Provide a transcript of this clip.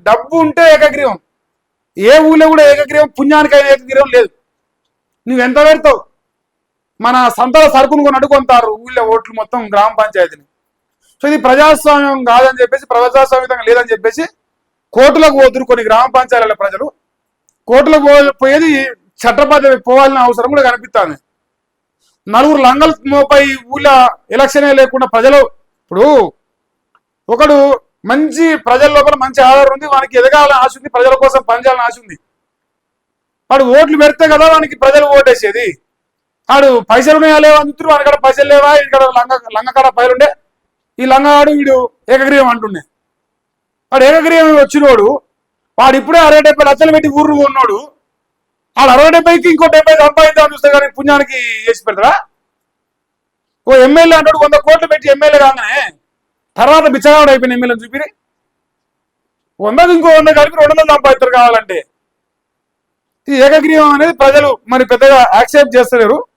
డబ్బు ఉంటే ఏకగ్రీవం. ఏ ఊళ్ళో కూడా ఏకగ్రీవం, పుణ్యానికైనా ఏకగ్రీవం లేదు. నువ్వెంత పెడతావు? మన సంతల సరుకును కొని అడుగుంటారు ఊళ్ళో ఓట్లు మొత్తం గ్రామ పంచాయతీని. సో ఇది ప్రజాస్వామ్యం కాదని చెప్పేసి, ప్రజాస్వామ్యంగా లేదని చెప్పేసి కోర్టులకు పోతున్నారు కొన్ని గ్రామ పంచాయతీల ప్రజలు. కోర్టులకు పోయేది చట్టబద్ధ పోవాల్సిన అవసరం కూడా కనిపిస్తుంది. నలుగురు లంగల్ మోపై ఊళ్ళో ఎలక్షనే లేకుండా ప్రజలు, ఇప్పుడు ఒకడు మంచి ప్రజల లోపల మంచి ఆధారం ఉంది, వానికి ఎదగాలని ఆశ ఉంది, ప్రజల కోసం పనిచేయాలని ఆశ ఉంది. వాడు ఓట్లు పెడితే కదా వానికి ప్రజలు ఓటేసేది. వాడు పైసలు ఉన్నాయా లేవా అని చూస్తారు, వాడికాడ పైసలు లేవా, ఇక్కడ లంగకాడ పైలుండే ఈ లంగాడు వీడు ఏకగ్రీవం అంటుండే. వాడు ఏకగ్రీవం వచ్చినోడు వాడు ఇప్పుడే 60-70 లక్షలు పెట్టి ఊరు ఉన్నాడు. వాడు 60-70కి ఇంకో 70 సంపాదిద్దామని చూస్తే కానీ పుణ్యానికి చేసి పెడతాడా? ఓ ఎమ్మెల్యే అంటాడు 100 కోట్లు పెట్టి ఎమ్మెల్యే కాగానే తర్వాత బిచ్చగాడు అయిపోయిన ఎమ్మెల్యే చూపిరి 100కి ఇంకో 100 కలిపి 200 సంపాదిస్తారు కావాలంటే. ఈ ఏకగ్రీవం అనేది ప్రజలు మరి పెద్దగా యాక్సెప్ట్ చేస్తలేరు.